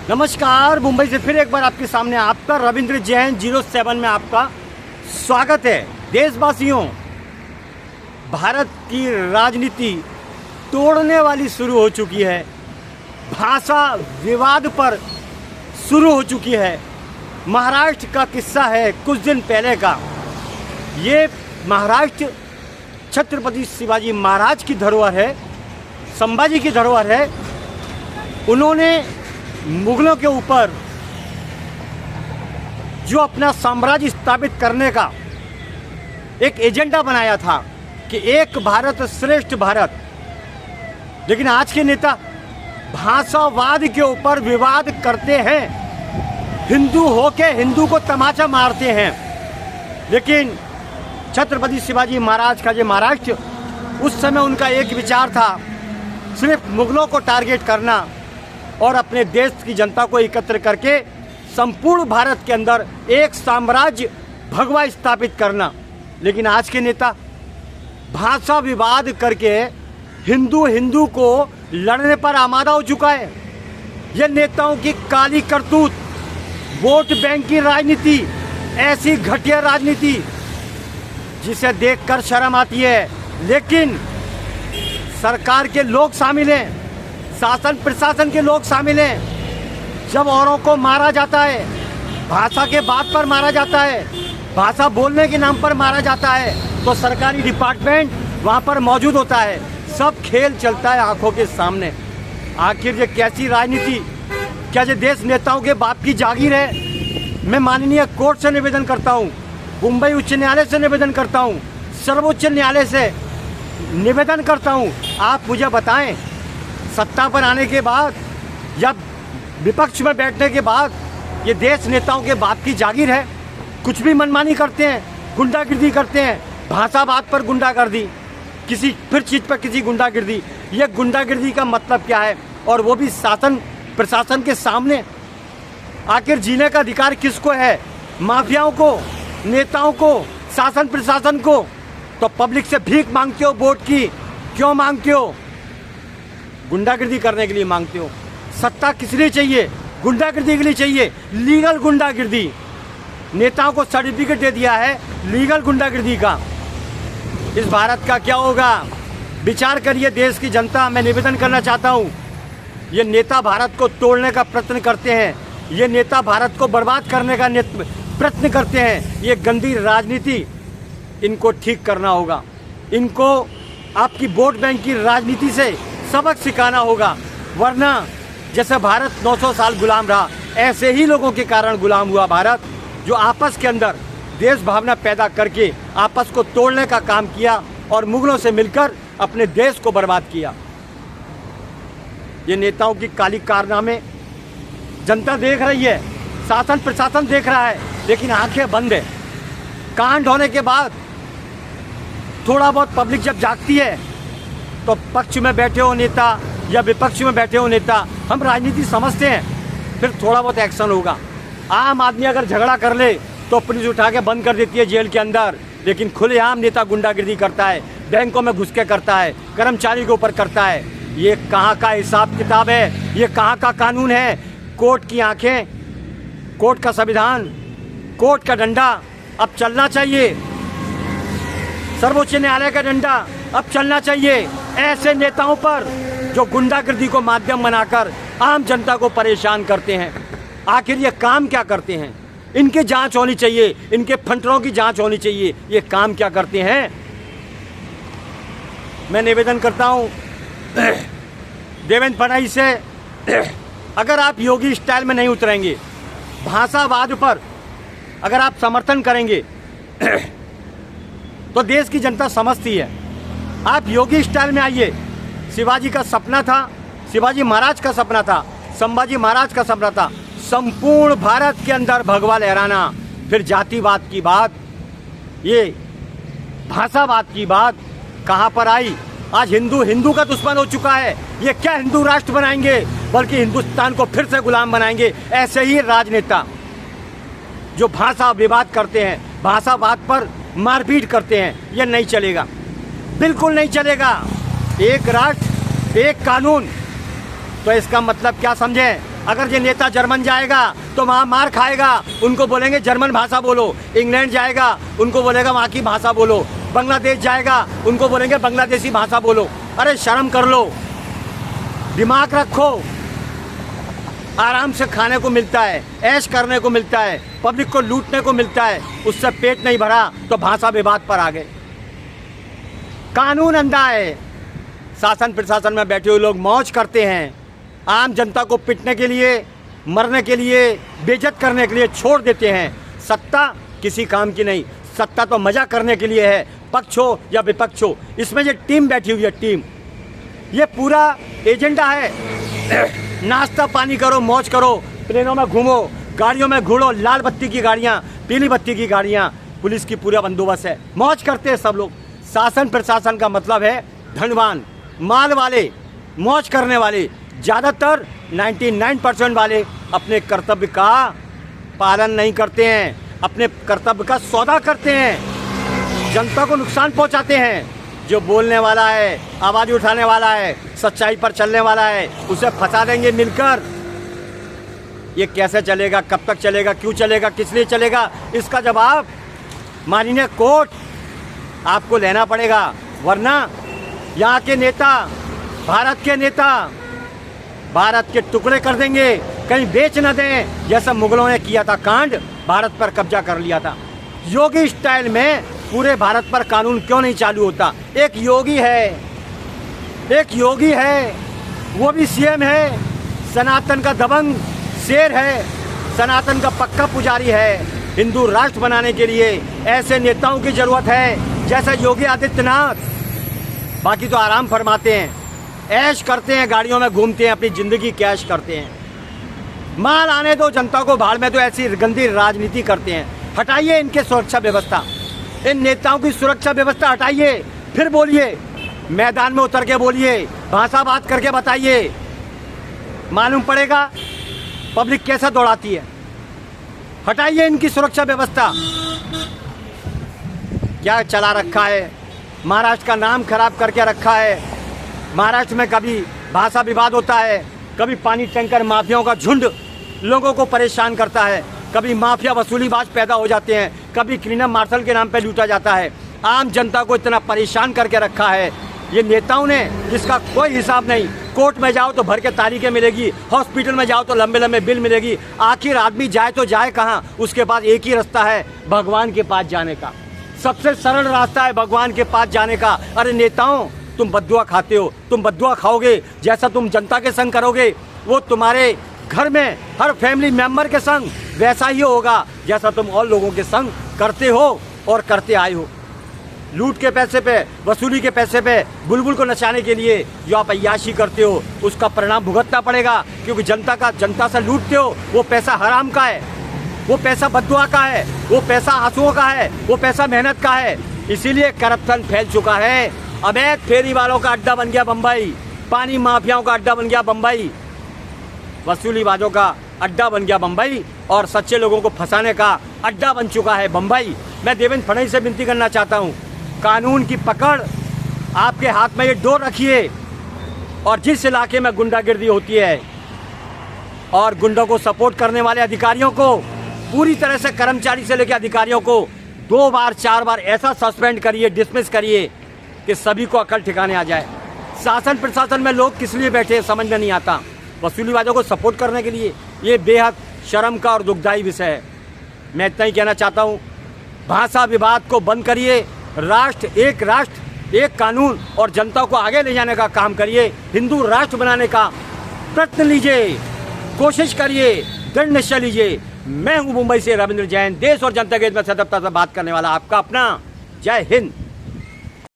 नमस्कार, मुंबई से फिर एक बार आपके सामने आपका रविंद्र जैन 07 में आपका स्वागत है। देशवासियों, भारत की राजनीति तोड़ने वाली शुरू हो चुकी है। भाषा विवाद पर शुरू हो चुकी है। महाराष्ट्र का किस्सा है कुछ दिन पहले का। ये महाराष्ट्र छत्रपति शिवाजी महाराज की धरोहर है, संभाजी की धरोहर है। उन्होंने मुगलों के ऊपर जो अपना साम्राज्य स्थापित करने का एक एजेंडा बनाया था कि एक भारत श्रेष्ठ भारत, लेकिन आज के नेता भाषावाद के ऊपर विवाद करते हैं। हिंदू होके हिंदू को तमाचा मारते हैं। लेकिन छत्रपति शिवाजी महाराज का जो महाराष्ट्र, उस समय उनका एक विचार था, सिर्फ मुगलों को टारगेट करना और अपने देश की जनता को एकत्र करके संपूर्ण भारत के अंदर एक साम्राज्य भगवा स्थापित करना। लेकिन आज के नेता भाषा विवाद करके हिंदू को लड़ने पर आमादा हो चुका है। ये नेताओं की काली करतूत, वोट बैंक की राजनीति, ऐसी घटिया राजनीति जिसे देखकर शर्म आती है। लेकिन सरकार के लोग शामिल हैं, शासन प्रशासन के लोग शामिल हैं। जब औरों को मारा जाता है, भाषा के बात पर मारा जाता है, भाषा बोलने के नाम पर मारा जाता है, तो सरकारी डिपार्टमेंट वहाँ पर मौजूद होता है। सब खेल चलता है आंखों के सामने। आखिर ये कैसी राजनीति? क्या ये देश नेताओं के बाप की जागीर है? मैं माननीय कोर्ट से निवेदन करता हूँ, मुंबई उच्च न्यायालय से निवेदन करता हूँ, सर्वोच्च न्यायालय से निवेदन करता हूँ, आप मुझे बताएं, सत्ता पर आने के बाद या विपक्ष में बैठने के बाद ये देश नेताओं के बाप की जागीर है? कुछ भी मनमानी करते हैं, गुंडागिर्दी करते हैं, भाषा बात पर गुंडागर्दी, किसी फिर चीज़ पर किसी गुंडागिर्दी। ये गुंडागिर्दी का मतलब क्या है? और वो भी शासन प्रशासन के सामने। आखिर जीने का अधिकार किसको है? माफियाओं को, नेताओं को, शासन प्रशासन को। तो पब्लिक से भीख मांगते हो वोट की, क्यों मांगते हो? गुंडागिर्दी करने के लिए मांगते हो। सत्ता किस लिए चाहिए? गुंडागिर्दी के लिए चाहिए, लीगल गुंडागिर्दी। नेताओं को सर्टिफिकेट दे दिया है लीगल गुंडागिर्दी का। इस भारत का क्या होगा? विचार करिए देश की जनता। मैं निवेदन करना चाहता हूँ, ये नेता भारत को तोड़ने का प्रयत्न करते हैं, ये नेता भारत को बर्बाद करने का प्रयत्न करते हैं। ये गंदी राजनीति, इनको ठीक करना होगा। इनको आपकी वोट बैंक की राजनीति से सबक सिखाना होगा। वरना जैसे भारत 900 साल गुलाम रहा, ऐसे ही लोगों के कारण गुलाम हुआ भारत, जो आपस के अंदर देश भावना पैदा करके आपस को तोड़ने का काम किया और मुगलों से मिलकर अपने देश को बर्बाद किया। ये नेताओं की काली कारनामे जनता देख रही है, शासन प्रशासन देख रहा है, लेकिन आंखें बंद है। कांड होने के बाद थोड़ा बहुत पब्लिक जब जागती है, तो पक्ष में बैठे हो नेता या विपक्ष में बैठे हो नेता, हम राजनीति समझते हैं, फिर थोड़ा बहुत एक्शन होगा। आम आदमी अगर झगड़ा कर ले तो पुलिस उठा के बंद कर देती है जेल के अंदर, लेकिन खुलेआम नेता गुंडागिर्दी करता है, बैंकों में घुस के करता है, कर्मचारी के ऊपर करता है। ये कहाँ का हिसाब किताब है? ये कहाँ का कानून है? कोर्ट की आंखें, कोर्ट का संविधान, कोर्ट का डंडा अब चलना चाहिए। सर्वोच्च न्यायालय का डंडा अब चलना चाहिए ऐसे नेताओं पर जो गुंडागिर्दी को माध्यम बनाकर आम जनता को परेशान करते हैं। आखिर ये काम क्या करते हैं? इनकी जांच होनी चाहिए, इनके फंडरों की जांच होनी चाहिए। ये काम क्या करते हैं? मैं निवेदन करता हूं देवेंद्र फडणवीस से, अगर आप योगी स्टाइल में नहीं उतरेंगे, भाषावाद पर अगर आप समर्थन करेंगे तो देश की जनता समझती है। आप योगी स्टाइल में आइए। शिवाजी का सपना था, शिवाजी महाराज का सपना था, संभाजी महाराज का सपना था, संपूर्ण भारत के अंदर भगवा लहराना। फिर जातिवाद की बात, ये भाषावाद की बात कहाँ पर आई? आज हिंदू का दुश्मन हो चुका है। ये क्या हिंदू राष्ट्र बनाएंगे, बल्कि हिंदुस्तान को फिर से गुलाम बनाएंगे। ऐसे ही राजनेता जो भाषा विवाद करते हैं, भाषावाद पर मारपीट करते हैं, ये नहीं चलेगा, बिल्कुल नहीं चलेगा। एक राष्ट्र एक कानून। तो इसका मतलब क्या समझें? अगर ये नेता जर्मन जाएगा तो वहाँ मार खाएगा, उनको बोलेंगे जर्मन भाषा बोलो। इंग्लैंड जाएगा, उनको बोलेगा वहाँ की भाषा बोलो। बांग्लादेश जाएगा, उनको बोलेंगे बांग्लादेशी भाषा बोलो। अरे शर्म कर लो, दिमाग रखो। आराम से खाने को मिलता है, ऐश करने को मिलता है, पब्लिक को लूटने को मिलता है, उससे पेट नहीं भरा तो भाषा विवाद पर आ गए। कानून अंधा है। शासन प्रशासन में बैठे हुए लोग मौज करते हैं, आम जनता को पिटने के लिए, मरने के लिए, बेइज्जत करने के लिए छोड़ देते हैं। सत्ता किसी काम की नहीं, सत्ता तो मजा करने के लिए है, पक्ष हो या विपक्ष हो। इसमें ये टीम बैठी हुई है, टीम, ये पूरा एजेंडा है। नाश्ता पानी करो, मौज करो, प्लेनों में घूमो, गाड़ियों में घूमो, लाल बत्ती की गाड़ियाँ, पीली बत्ती की गाड़ियाँ, पुलिस की पूरा बंदोबस्त है, मौज करते हैं सब लोग। शासन प्रशासन का मतलब है धनवान, माल वाले, मौज करने वाले। ज़्यादातर 99% वाले अपने कर्तव्य का पालन नहीं करते हैं, अपने कर्तव्य का सौदा करते हैं, जनता को नुकसान पहुंचाते हैं। जो बोलने वाला है, आवाज़ उठाने वाला है, सच्चाई पर चलने वाला है, उसे फंसा देंगे मिलकर। ये कैसे चलेगा, कब तक चलेगा, क्यों चलेगा, किस लिए चलेगा, इसका जवाब माननीय कोर्ट आपको लेना पड़ेगा। वरना यहाँ के नेता, भारत के नेता, भारत के टुकड़े कर देंगे, कहीं बेच न दें, जैसा मुगलों ने किया था कांड, भारत पर कब्जा कर लिया था। योगी स्टाइल में पूरे भारत पर कानून क्यों नहीं चालू होता? एक योगी है, वो भी सीएम है, सनातन का दबंग शेर है, सनातन का पक्का पुजारी है। हिंदू राष्ट्र बनाने के लिए ऐसे नेताओं की जरूरत है जैसा योगी आदित्यनाथ। बाकी तो आराम फरमाते हैं, ऐश करते हैं, गाड़ियों में घूमते हैं, अपनी जिंदगी कैश करते हैं। माल आने दो जनता को भाड़ में, तो ऐसी गंदी राजनीति करते हैं। हटाइए इनके सुरक्षा व्यवस्था, इन नेताओं की सुरक्षा व्यवस्था हटाइए, फिर बोलिए, मैदान में उतर के बोलिए, भाषा बात करके बताइए, मालूम पड़ेगा पब्लिक कैसा दौड़ाती है। हटाइए इनकी सुरक्षा व्यवस्था। क्या चला रखा है, महाराष्ट्र का नाम खराब करके रखा है। महाराष्ट्र में कभी भाषा विवाद होता है, कभी पानी टैंकर माफियाओं का झुंड लोगों को परेशान करता है, कभी माफिया वसूलीबाज पैदा हो जाते हैं, कभी क्लीनर मार्शल के नाम पे लूटा जाता है। आम जनता को इतना परेशान करके रखा है ये नेताओं ने, जिसका कोई हिसाब नहीं। कोर्ट में जाओ तो भर के तारीखें मिलेगी, हॉस्पिटल में जाओ तो लंबे लंबे बिल मिलेगी। आखिर आदमी जाए तो जाए कहाँ? उसके पास एक ही रास्ता है, भगवान के पास जाने का। सबसे सरल रास्ता है भगवान के पास जाने का। अरे नेताओं, तुम बद्दुआ खाते हो, तुम बद्दुआ खाओगे। जैसा तुम जनता के संग करोगे, वो तुम्हारे घर में हर फैमिली मेंबर के संग वैसा ही होगा जैसा तुम और लोगों के संग करते हो और करते आए हो। लूट के पैसे पे, वसूली के पैसे पे, बुलबुल को नचाने के लिए जो आप अय्याशी करते हो, उसका परिणाम भुगतना पड़ेगा। क्योंकि जनता से लूटते हो, वो पैसा हराम का है, वो पैसा बद्दुआ का है, वो पैसा आंसुओं का है, वो पैसा मेहनत का है। इसीलिए करप्शन फैल चुका है। अवैध फेरी वालों का अड्डा बन गया बम्बई, पानी माफियाओं का अड्डा बन गया बम्बई, वसूलीबाजों का अड्डा बन गया बम्बई, और सच्चे लोगों को फंसाने का अड्डा बन चुका है बम्बई। मैं देवेंद्र फडणवीस से विनती करना चाहता हूँ, कानून की पकड़ आपके हाथ में ये डोर रखिए, और जिस इलाके में गुंडागिर्दी होती है और गुंडों को सपोर्ट करने वाले अधिकारियों को, पूरी तरह से कर्मचारी से लेकर अधिकारियों को 2 बार 4 बार ऐसा सस्पेंड करिए, डिसमिस करिए कि सभी को अकल ठिकाने आ जाए। शासन प्रशासन में लोग किस लिए बैठे हैं समझ में नहीं आता, वसूलीबाजों को सपोर्ट करने के लिए। ये बेहद शर्म का और दुखदायी विषय है। मैं इतना ही कहना चाहता हूँ, भाषा विवाद को बंद करिए, राष्ट्र एक कानून और जनता को आगे ले जाने का काम करिए। हिंदू राष्ट्र बनाने का प्रयत्न लीजिए, कोशिश करिए, दृढ़ निश्चय लीजिए। मैं हूँ मुंबई से रविंद्र जैन, देश और जनता के हित में सतर्कता से बात करने वाला आपका अपना। जय हिंद।